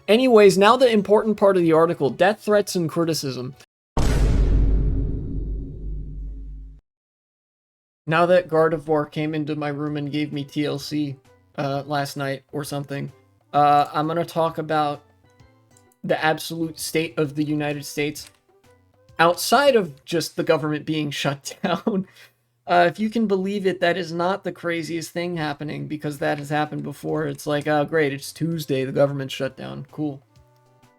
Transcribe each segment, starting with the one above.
Anyways, now the important part of the article, death threats and criticism. Now that Gardevoir came into my room and gave me TLC last night or something, I'm going to talk about the absolute state of the United States outside of just the government being shut down. If you can believe it, that is not the craziest thing happening, because that has happened before. It's like, oh, great, it's Tuesday, the government's shut down. Cool.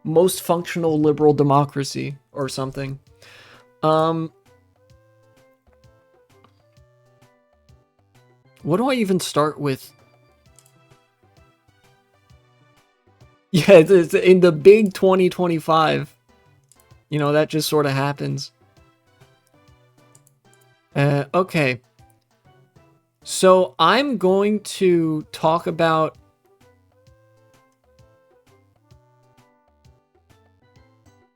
Most functional liberal democracy or something. What do I even start with? Yeah, it's in the big 2025. You know, that just sort of happens. Okay. So I'm going to talk about...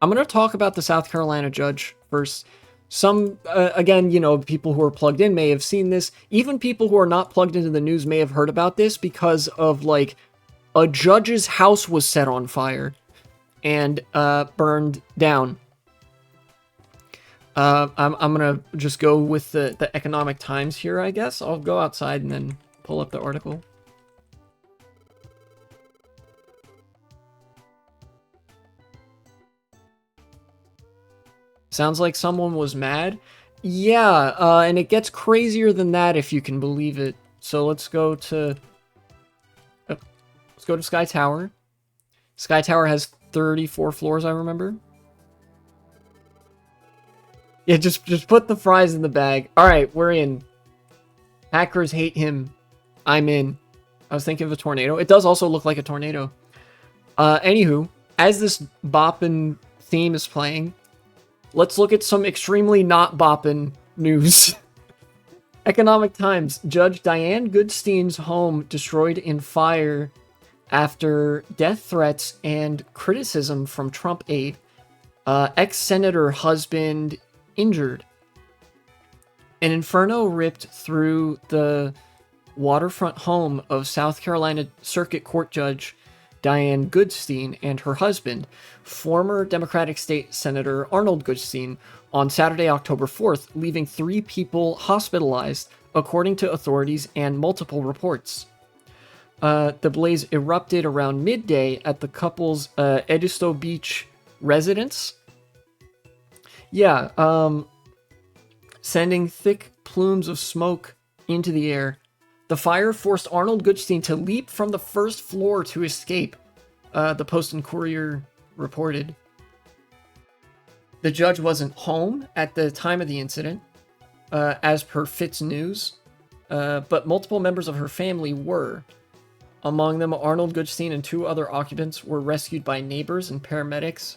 I'm going to talk about the South Carolina judge first. Some, again, you know, people who are plugged in may have seen this. Even people who are not plugged into the news may have heard about this because of, like, a judge's house was set on fire and burned down. I'm gonna just go with the Economic Times here, I guess. I'll go outside and then pull up the article. Sounds like someone was mad. Yeah, and it gets crazier than that if you can believe it. So let's go to Sky Tower. Sky Tower has 34 floors, I remember. Yeah, just put the fries in the bag. All right, we're in. Hackers hate him. I'm in. I was thinking of a tornado. It does also look like a tornado. Anywho, as this boppin' theme is playing, let's look at some extremely not boppin' news. Economic Times. Judge Diane Goodstein's home destroyed in fire after death threats and criticism from Trump aide. Ex-senator husband injured. An inferno ripped through the waterfront home of South Carolina Circuit Court Judge Diane Goodstein and her husband, former Democratic State Senator Arnold Goodstein, on Saturday, October 4th, leaving 3 people hospitalized, according to authorities and multiple reports. The blaze erupted around midday at the couple's Edisto Beach residence. Yeah, sending thick plumes of smoke into the air. The fire forced Arnold Goodstein to leap from the first floor to escape, the Post and Courier reported. The judge wasn't home at the time of the incident, as per Fitz News, but multiple members of her family were. Among them, Arnold Goodstein and 2 other occupants were rescued by neighbors and paramedics.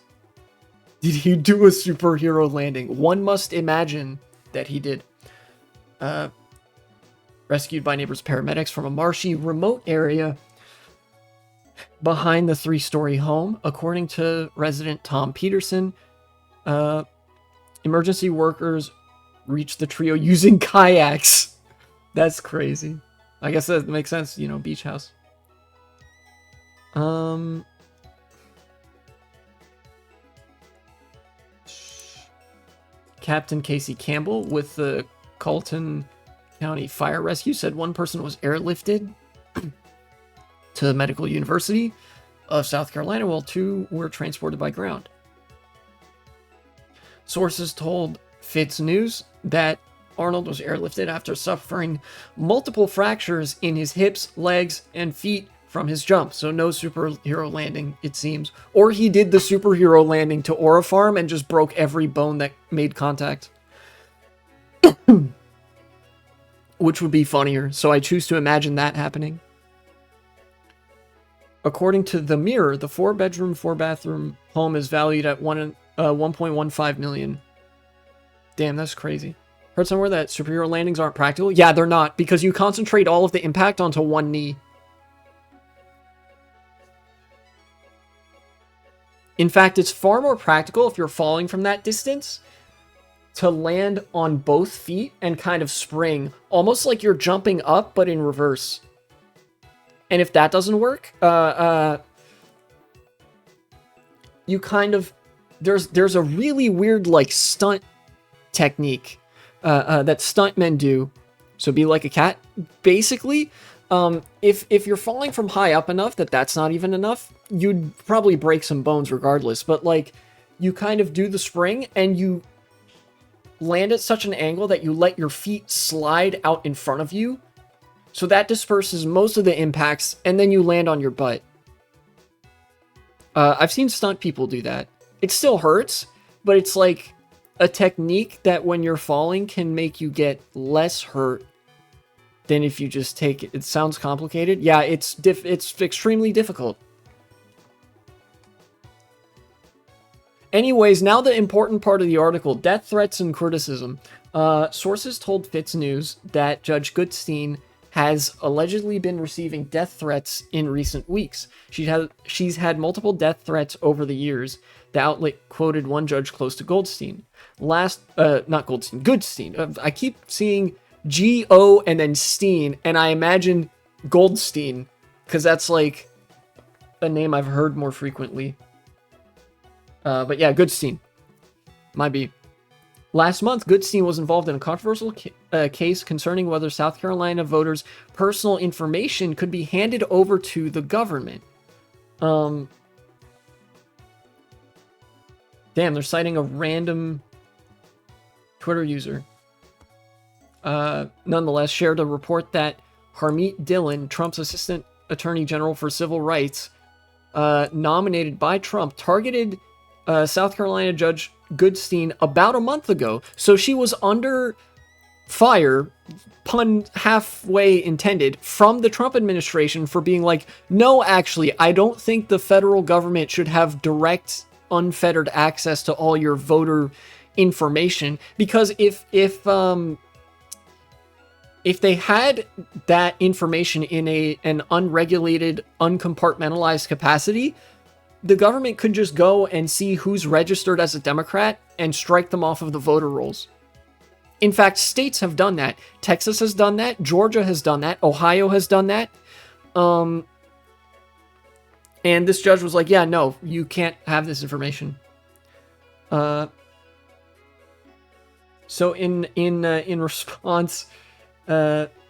Did he do a superhero landing? One must imagine that he did. Rescued by neighbors and paramedics from a marshy, remote area behind the 3-story home, according to resident Tom Peterson. Emergency workers reached the trio using kayaks. That's crazy. I guess that makes sense, you know, beach house. Captain Casey Campbell with the Colton County Fire Rescue said one person was airlifted to the Medical University of South Carolina, while 2 were transported by ground. Sources told Fitz News that Arnold was airlifted after suffering multiple fractures in his hips, legs, and feet from his jump. So no superhero landing, it seems. Or he did the superhero landing to Aura Farm and just broke every bone that made contact. Which would be funnier, so I choose to imagine that happening. According to The Mirror, the 4-bedroom, 4-bathroom home is valued at $1.15 million. Damn, that's crazy. Heard somewhere that superhero landings aren't practical? Yeah, they're not, because you concentrate all of the impact onto one knee. In fact, it's far more practical if you're falling from that distance to land on both feet and kind of spring, almost like you're jumping up, but in reverse. And if that doesn't work, you kind of, there's a really weird like stunt technique that stuntmen do. So be like a cat. Basically, if you're falling from high up enough that's not even enough, you'd probably break some bones regardless. But like, you kind of do the spring and you land at such an angle that you let your feet slide out in front of you. So that disperses most of the impacts, and then you land on your butt. I've seen stunt people do that. It still hurts, but it's like a technique that when you're falling can make you get less hurt than if you just take it. It sounds complicated. Yeah, it's extremely difficult. Anyways, now the important part of the article, death threats and criticism. Sources told Fitz News that Judge Goodstein has allegedly been receiving death threats in recent weeks. She's had multiple death threats over the years. The outlet quoted one judge close to Goldstein. Goodstein. I keep seeing G-O and then Steen, and I imagine Goldstein, because that's like a name I've heard more frequently. But yeah, Goodstein. Might be. Last month, Goodstein was involved in a controversial case concerning whether South Carolina voters' personal information could be handed over to the government. Damn, they're citing a random Twitter user. Nonetheless, shared a report that Harmeet Dillon, Trump's assistant attorney general for civil rights, nominated by Trump, targeted South Carolina Judge Goodstein about a month ago. So she was under fire, pun halfway intended, from the Trump administration for being like, no, actually, I don't think the federal government should have direct, unfettered access to all your voter information, because if they had that information in an unregulated, uncompartmentalized capacity, the government could just go and see who's registered as a Democrat and strike them off of the voter rolls. In fact, states have done that. Texas has done that. Georgia has done that. Ohio has done that. And this judge was like, yeah, no, you can't have this information. So in response,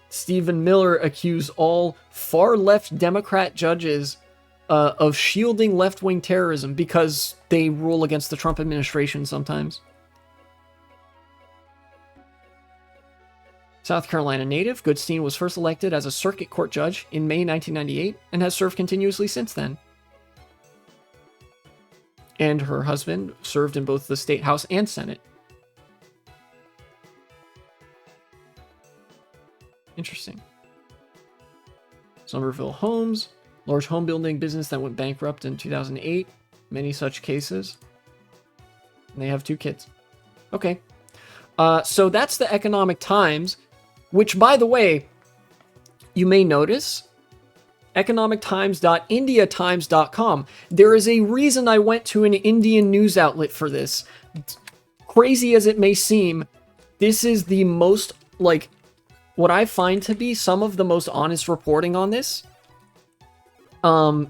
Stephen Miller accused all far-left Democrat judges of shielding left-wing terrorism because they rule against the Trump administration sometimes. South Carolina native, Goodstein was first elected as a circuit court judge in May 1998 and has served continuously since then. And her husband served in both the state house and Senate. Interesting. Somerville Homes, large home building business that went bankrupt in 2008. Many such cases. And they have 2 kids. Okay. So that's the Economic Times, which, by the way, you may notice, economictimes.indiatimes.com. There is a reason I went to an Indian news outlet for this. Crazy as it may seem, this is the most, like, what I find to be some of the most honest reporting on this. Oh,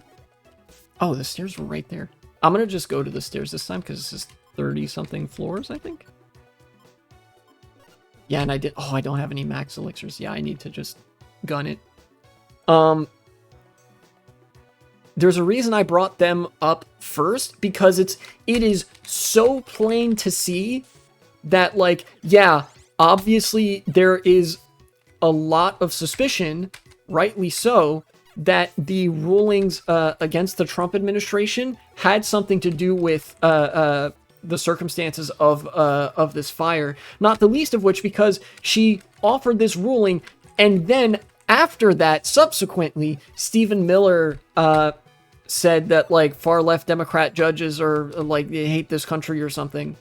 the stairs were right there. I'm gonna just go to the stairs this time because this is 30-something floors, I think. Yeah, and I don't have any max elixirs. Yeah, I need to just gun it. There's a reason I brought them up first, because it is so plain to see that, like, yeah, obviously there is a lot of suspicion, rightly so, that the rulings against the Trump administration had something to do with the circumstances of this fire. Not the least of which because she offered this ruling, and then after that, subsequently, Stephen Miller said that, like, far left Democrat judges are like, they hate this country or something.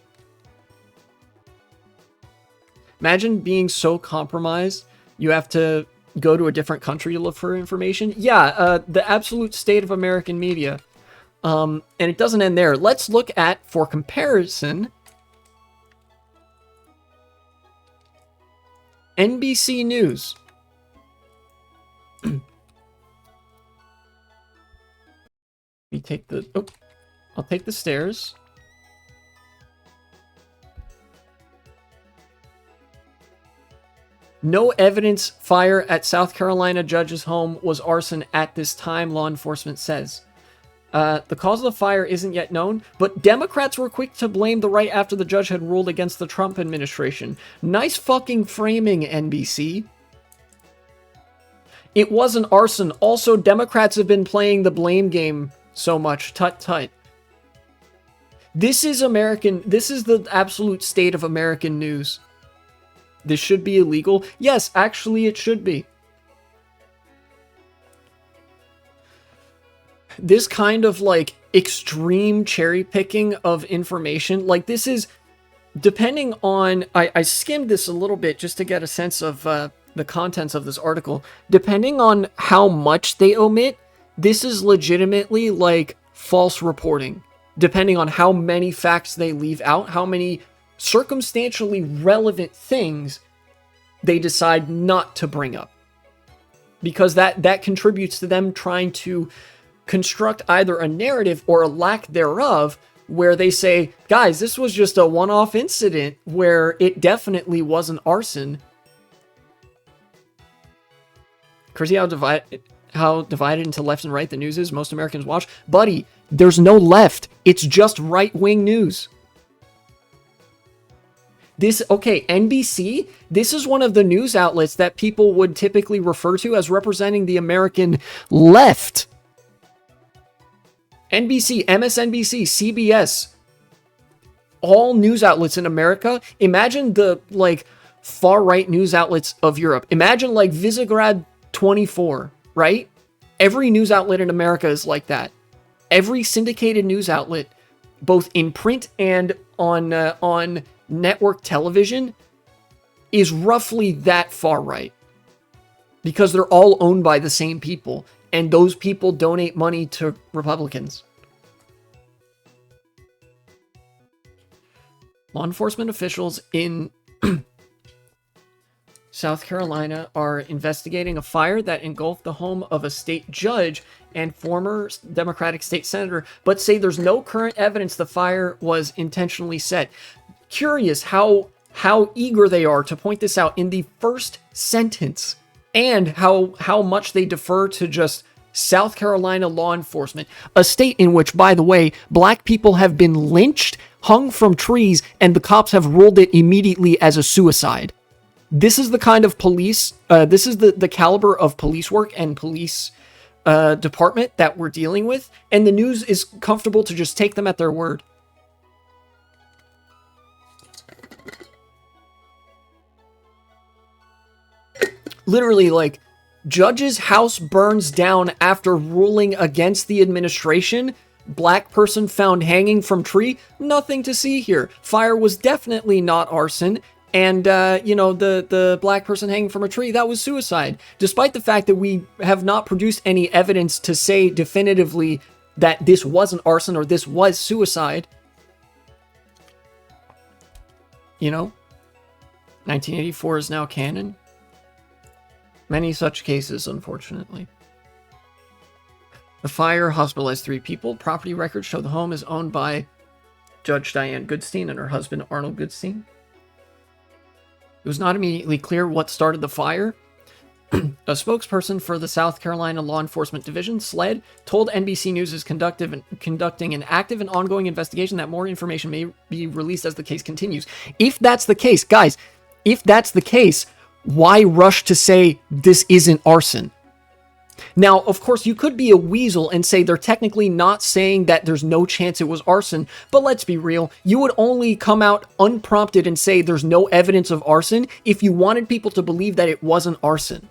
Imagine being so compromised you have to go to a different country to look for information. Yeah, the absolute state of American media. And it doesn't end there. Let's look at, for comparison, NBC News. We take the... Oh. I'll take the stairs. No evidence fire at South Carolina judge's home was arson at this time, law enforcement says. The cause of the fire isn't yet known, but Democrats were quick to blame the right after the judge had ruled against the Trump administration. Nice fucking framing, NBC. It wasn't arson. Also, Democrats have been playing the blame game so much. Tut tut. This is American. This is the absolute state of American news. This should be illegal. Yes, actually it should be. This kind of like extreme cherry picking of information, like this is depending on, I skimmed this a little bit just to get a sense of the contents of this article. Depending on how much they omit, this is legitimately like false reporting. Depending on how many facts they leave out, how many circumstantially relevant things they decide not to bring up. Because that contributes to them trying to construct either a narrative or a lack thereof where they say, guys, this was just a one-off incident where it definitely wasn't arson. Crazy how divided into left and right the news is. Most Americans watch. Buddy, there's no left. It's just right-wing news. NBC, this is one of the news outlets that people would typically refer to as representing the American left. NBC, MSNBC, CBS, all news outlets in America. Imagine the like far-right news outlets of Europe. Imagine like Visegrad 24, right? Every news outlet in America is like that. Every syndicated news outlet, both in print and on network television, is roughly that far right. Because they're all owned by the same people. And those people donate money to Republicans. Law enforcement officials in South Carolina are investigating a fire that engulfed the home of a state judge and former Democratic state senator, but say there's no current evidence the fire was intentionally set. Curious how eager they are to point this out in the first sentence. And how much they defer to just South Carolina law enforcement, a state in which, by the way, black people have been lynched, hung from trees, and the cops have ruled it immediately as a suicide. This is the kind of police, this is the caliber of police work and police department that we're dealing with, and the news is comfortable to just take them at their word. Literally, like, judge's house burns down after ruling against the administration. Black person found hanging from tree. Nothing to see here. Fire was definitely not arson. And, the black person hanging from a tree, that was suicide. Despite the fact that we have not produced any evidence to say definitively that this wasn't arson or this was suicide. 1984 is now canon. Many such cases, unfortunately. The fire hospitalized 3 people. Property records show the home is owned by Judge Diane Goodstein and her husband Arnold Goodstein. It was not immediately clear what started the fire. A spokesperson for the South Carolina Law Enforcement Division, SLED, told NBC News is conducting an active and ongoing investigation that more information may be released as the case continues. If that's the case, guys, why rush to say this isn't arson? Now, of course, you could be a weasel and say they're technically not saying that there's no chance it was arson, but let's be real. You would only come out unprompted and say there's no evidence of arson if you wanted people to believe that it wasn't arson.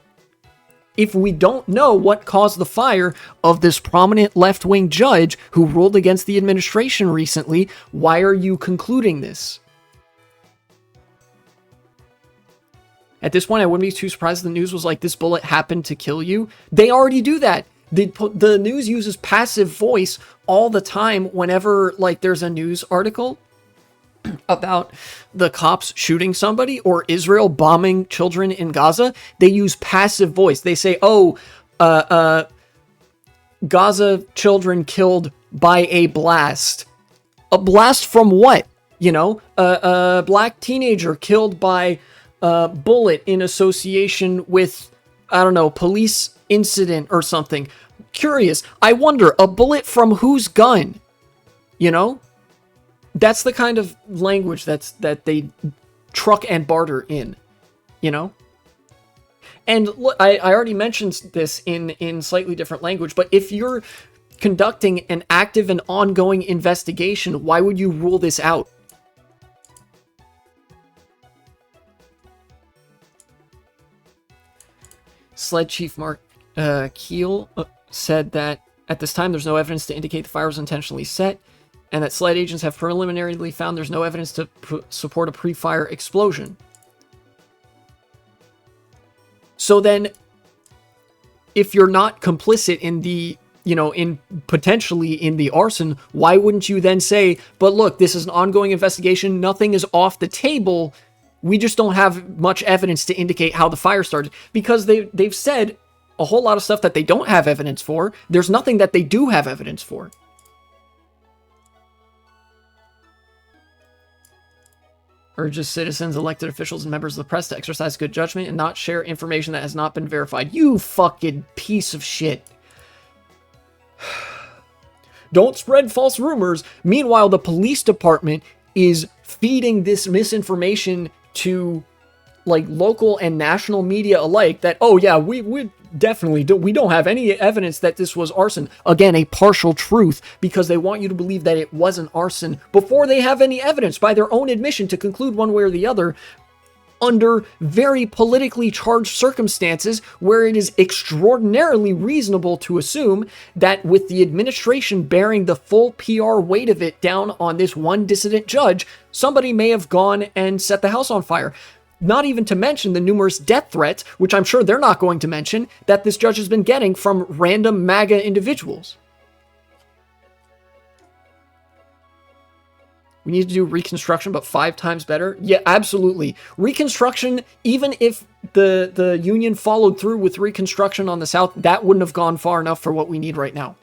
If we don't know what caused the fire of this prominent left-wing judge who ruled against the administration recently, why are you concluding this? At this point, I wouldn't be too surprised if the news was like, this bullet happened to kill you. They already do that. The news uses passive voice all the time whenever like there's a news article about the cops shooting somebody or Israel bombing children in Gaza. They use passive voice. They say, Gaza children killed by a blast. A blast from what? You know, a black teenager killed by a bullet in association with, I don't know, police incident or something. Curious. I wonder, a bullet from whose gun? You know? That's the kind of language that they truck and barter in. You know? And look, I already mentioned this in slightly different language, but if you're conducting an active and ongoing investigation, why would you rule this out? Sled Chief Mark Keel said that at this time there's no evidence to indicate the fire was intentionally set, and that SLED agents have preliminarily found there's no evidence to support a pre-fire explosion. So then, if you're not complicit in the, you know, potentially in the arson, why wouldn't you then say, but look, this is an ongoing investigation, nothing is off the table, we just don't have much evidence to indicate how the fire started? Because they've said a whole lot of stuff that they don't have evidence for. There's nothing that they do have evidence for. Urges citizens, elected officials, and members of the press to exercise good judgment and not share information that has not been verified. You fucking piece of shit. Don't spread false rumors. Meanwhile, the police department is feeding this misinformation to, like, local and national media alike that, oh yeah, we definitely don't have any evidence that this was arson. Again, a partial truth, because they want you to believe that it wasn't arson before they have any evidence by their own admission to conclude one way or the other, under very politically charged circumstances where it is extraordinarily reasonable to assume that with the administration bearing the full PR weight of it down on this one dissident judge, somebody may have gone and set the house on fire. Not even to mention the numerous death threats, which I'm sure they're not going to mention, that this judge has been getting from random MAGA individuals. We need to do Reconstruction, but 5 times better? Yeah, absolutely. Reconstruction, even if the Union followed through with Reconstruction on the South, that wouldn't have gone far enough for what we need right now.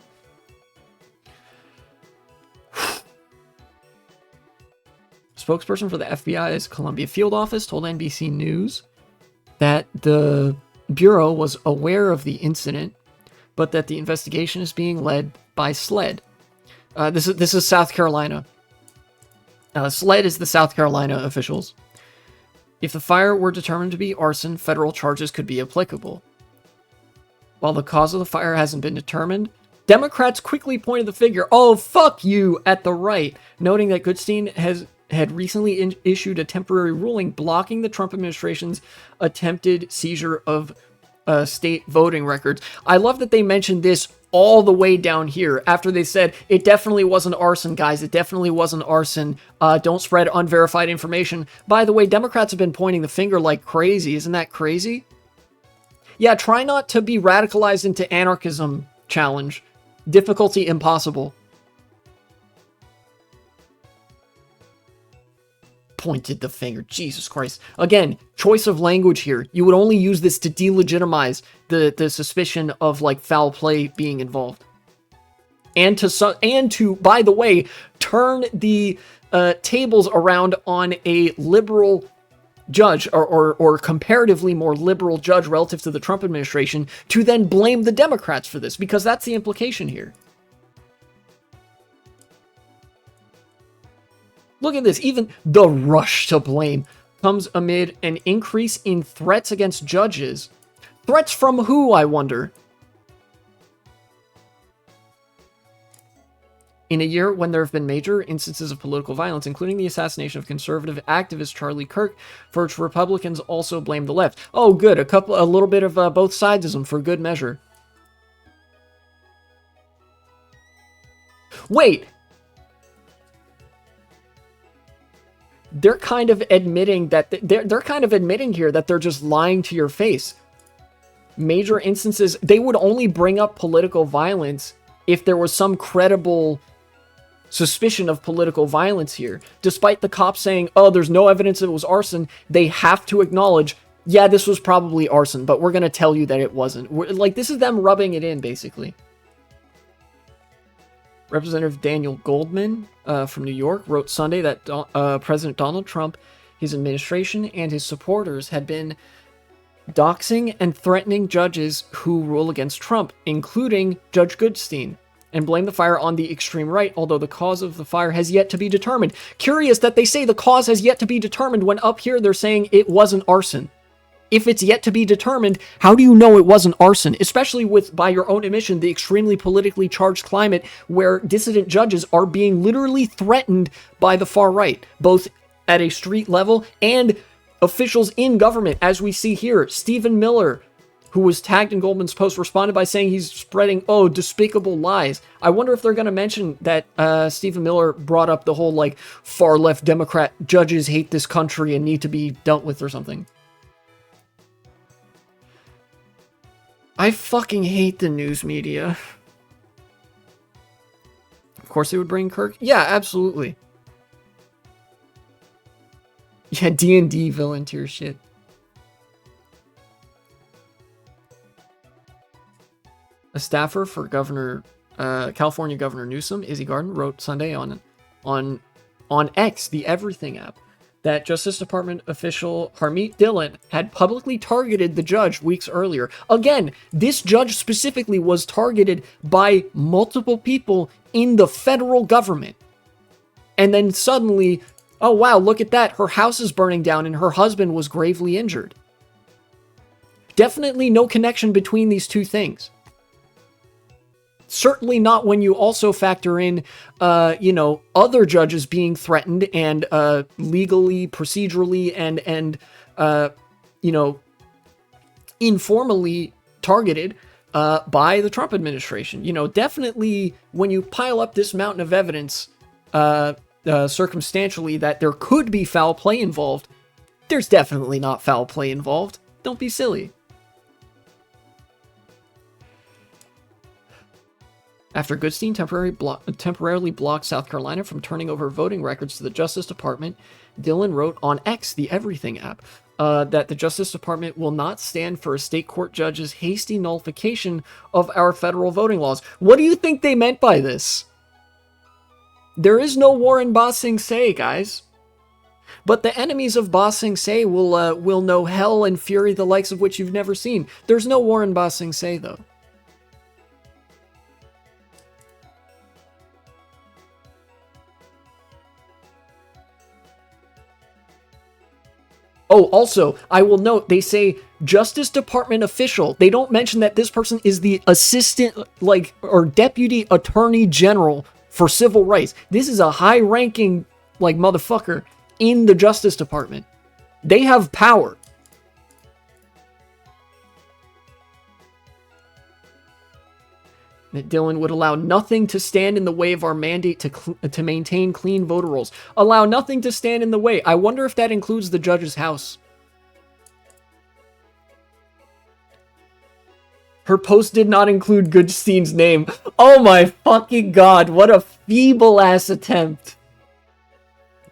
Spokesperson for the FBI's Columbia Field Office told NBC News that the Bureau was aware of the incident, but that the investigation is being led by SLED. This is South Carolina. SLED is the South Carolina officials. If the fire were determined to be arson, federal charges could be applicable. While the cause of the fire hasn't been determined, Democrats quickly pointed the finger, oh, fuck you, at the right, noting that Goodstein had recently issued a temporary ruling blocking the Trump administration's attempted seizure of state voting records. I love that they mentioned this all the way down here after they said, it definitely wasn't arson, guys. It definitely wasn't arson. Don't spread unverified information. By the way, Democrats have been pointing the finger like crazy. Isn't that crazy? Yeah, try not to be radicalized into anarchism challenge. Difficulty impossible. Pointed the finger. Jesus Christ. Again, choice of language here. You would only use this to delegitimize the suspicion of, like, foul play being involved. And to, by the way, turn the tables around on a liberal judge, or comparatively more liberal judge relative to the Trump administration, to then blame the Democrats for this, because that's the implication here. Look at this. Even the rush to blame comes amid an increase in threats against judges. Threats from who, I wonder? In a year when there have been major instances of political violence, including the assassination of conservative activist Charlie Kirk, for which Republicans also blame the left. Oh, good. A little bit of both sidesism for good measure. Wait. They're kind of admitting that they're kind of admitting here that they're just lying to your face. Major instances, they would only bring up political violence if there was some credible suspicion of political violence here. Despite the cops saying, oh, there's no evidence that it was arson, they have to acknowledge, yeah, this was probably arson, but we're going to tell you that it wasn't. Like, this is them rubbing it in, basically. Representative Daniel Goldman from New York wrote Sunday that President Donald Trump, his administration, and his supporters had been doxing and threatening judges who rule against Trump, including Judge Goodstein, and blamed the fire on the extreme right, although the cause of the fire has yet to be determined. Curious that they say the cause has yet to be determined when up here they're saying it wasn't arson. If it's yet to be determined, how do you know it wasn't arson? Especially with, by your own admission, the extremely politically charged climate where dissident judges are being literally threatened by the far right, both at a street level and officials in government, as we see here. Stephen Miller, who was tagged in Goldman's post, responded by saying he's spreading, despicable lies. I wonder if they're going to mention that Stephen Miller brought up the whole, like, far-left Democrat judges hate this country and need to be dealt with or something. I fucking hate the news media. Of course they would bring Kirk. Yeah, absolutely. Yeah, D&D villain tier shit. A staffer for California Governor Newsom, Izzy Garden, wrote Sunday on X, the Everything app, that Justice Department official Harmeet Dillon had publicly targeted the judge weeks earlier. Again, this judge specifically was targeted by multiple people in the federal government. And then suddenly, oh wow, look at that, her house is burning down and her husband was gravely injured. Definitely no connection between these two things. Certainly not when you also factor in, other judges being threatened and legally, procedurally, and informally targeted by the Trump administration. Definitely when you pile up this mountain of evidence circumstantially that there could be foul play involved, there's definitely not foul play involved. Don't be silly. After Goodstein temporarily blocked South Carolina from turning over voting records to the Justice Department, Dillon wrote on X, the Everything app, that the Justice Department will not stand for a state court judge's hasty nullification of our federal voting laws. What do you think they meant by this? There is no war in Ba Sing Se, guys. But the enemies of Ba Sing Se will know hell and fury the likes of which you've never seen. There's no war in Ba Sing Se, though. Oh, also, I will note, they say Justice Department official. They don't mention that this person is the assistant, or deputy attorney general for civil rights. This is a high-ranking, motherfucker in the Justice Department. They have power. That Dillon would allow nothing to stand in the way of our mandate to maintain clean voter rolls. Allow nothing to stand in the way. I wonder if that includes the judge's house. Her post did not include Goodstein's name. Oh my fucking god, what a feeble-ass attempt.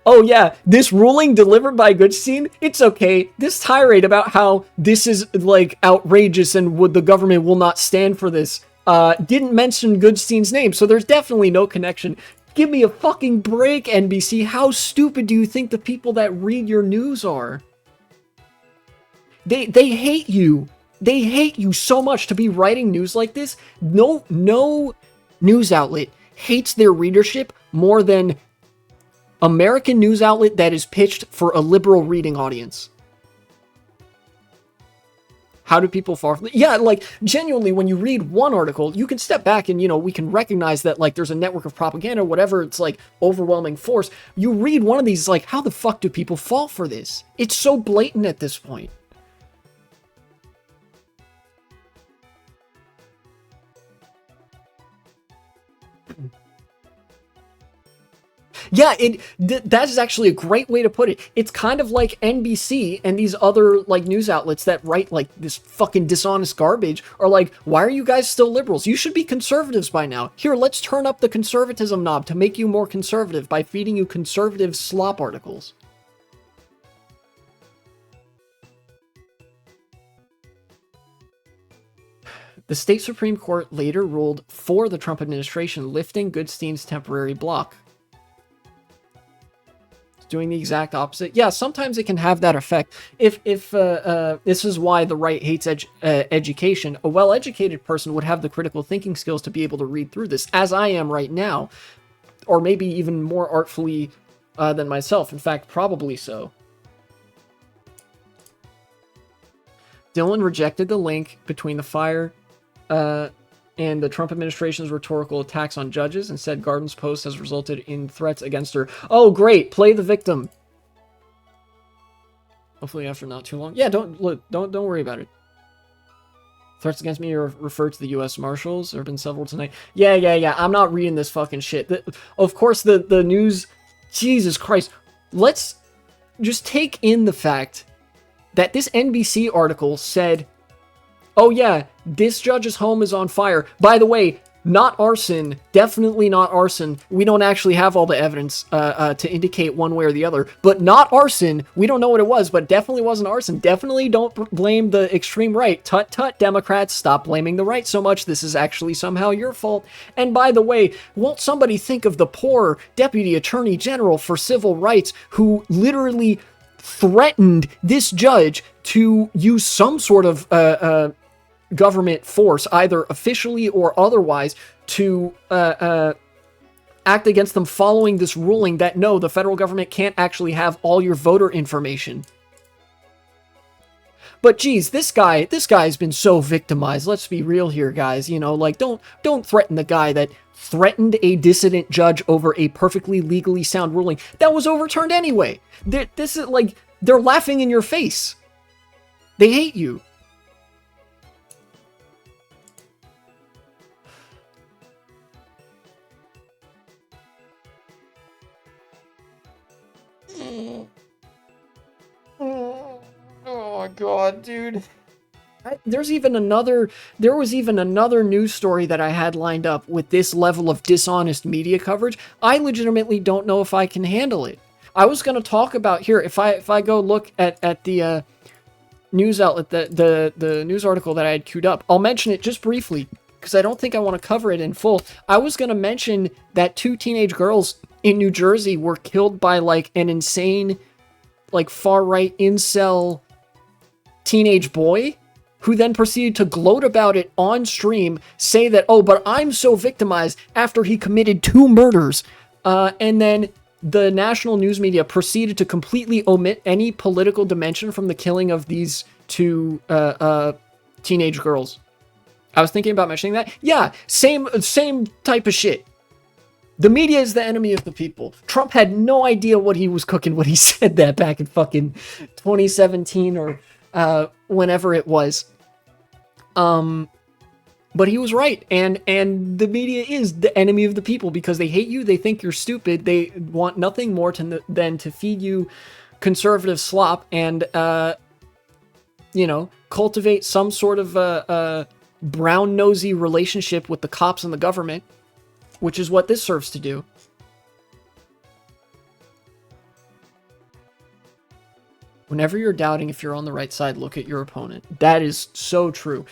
Oh yeah, this ruling delivered by Goodstein, it's okay. This tirade about how this is, outrageous and the government will not stand for this, didn't mention Goodstein's name, so there's definitely no connection. Give me a fucking break, NBC. How stupid do you think the people that read your news are? They hate you. They hate you so much to be writing news like this. No news outlet hates their readership more than American news outlet that is pitched for a liberal reading audience. How do people fall for? Yeah, genuinely, when you read one article, you can step back and, we can recognize that, there's a network of propaganda, whatever, it's, overwhelming force. You read one of these, how the fuck do people fall for this? It's so blatant at this point. Yeah, that is actually a great way to put it. It's kind of like NBC and these other, news outlets that write, this fucking dishonest garbage are why are you guys still liberals? You should be conservatives by now. Here, let's turn up the conservatism knob to make you more conservative by feeding you conservative slop articles. The state Supreme Court later ruled for the Trump administration, lifting Goodstein's temporary block. It's doing the exact opposite. Yeah, sometimes it can have that effect. If this is why the right hates education, a well-educated person would have the critical thinking skills to be able to read through this, as I am right now, or maybe even more artfully than myself. In fact, probably so. Dylan rejected the link between the fire and the Trump administration's rhetorical attacks on judges, and said Garden's post has resulted in threats against her. Oh, great! Play the victim. Hopefully, after not too long. Yeah, don't worry about it. Threats against me are referred to the U.S. Marshals. There have been several tonight. Yeah. I'm not reading this fucking shit. Of course, the news. Jesus Christ. Let's just take in the fact that this NBC article said, oh yeah, this judge's home is on fire. By the way, not arson. Definitely not arson. We don't actually have all the evidence to indicate one way or the other. But not arson. We don't know what it was, but definitely wasn't arson. Definitely don't blame the extreme right. Tut tut, Democrats. Stop blaming the right so much. This is actually somehow your fault. And by the way, won't somebody think of the poor Deputy Attorney General for Civil Rights who literally threatened this judge to use some sort of government force, either officially or otherwise, to act against them following this ruling that no, the federal government can't actually have all your voter information. But geez, this guy's been so victimized. Let's be real here, guys. You know, like, don't threaten the guy that threatened a dissident judge over a perfectly legally sound ruling that was overturned anyway. This is like, they're laughing in your face. They hate you. Oh my god, dude. There was even another news story that I had lined up with this level of dishonest media coverage. I legitimately don't know if I can handle it. I was going to talk about here, if I go look at the news outlet, the news article that I had queued up, I'll mention it just briefly because I don't think I want to cover it in full. I was going to mention that 2 teenage girls in New Jersey were killed by like an insane, like far-right incel teenage boy who then proceeded to gloat about it on stream, say that, oh, but I'm so victimized after he committed 2 murders. And then the national news media proceeded to completely omit any political dimension from the killing of these 2 teenage girls. I was thinking about mentioning that. Yeah, same type of shit. The media is the enemy of the people. Trump had no idea what he was cooking when he said that back in fucking 2017 or whenever it was. But he was right, and the media is the enemy of the people because they hate you, they think you're stupid, they want nothing more than to feed you conservative slop and, cultivate some sort of brown-nosy relationship with the cops and the government, which is what this serves to do. Whenever you're doubting if you're on the right side, look at your opponent. That is so true.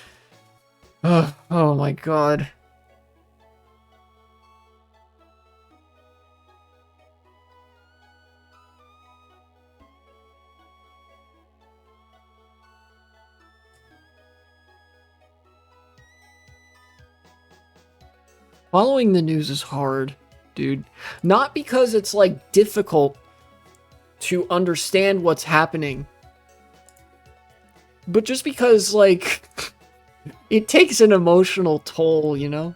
Oh my god. Following the news is hard, dude. Not because it's like difficult to understand what's happening, but just because like it takes an emotional toll, you know?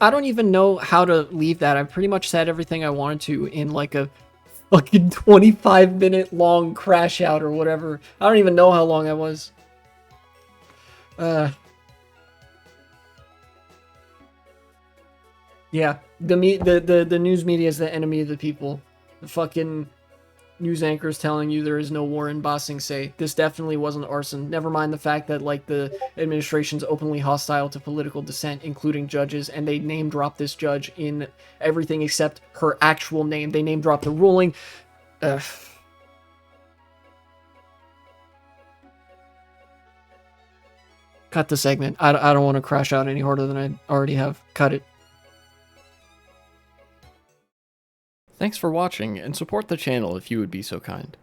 I don't even know how to leave that. I've pretty much said everything I wanted to in like a fucking 25-minute long crash out or whatever. I don't even know how long I was. Yeah, the news media is the enemy of the people. The fucking news anchors telling you there is no war in Ba Sing Se. This definitely wasn't arson. Never mind the fact that like the administration's openly hostile to political dissent, including judges, and they name drop this judge in everything except her actual name. They name drop the ruling. Cut the segment. I don't want to crash out any harder than I already have. Cut it. Thanks for watching, and support the channel if you would be so kind.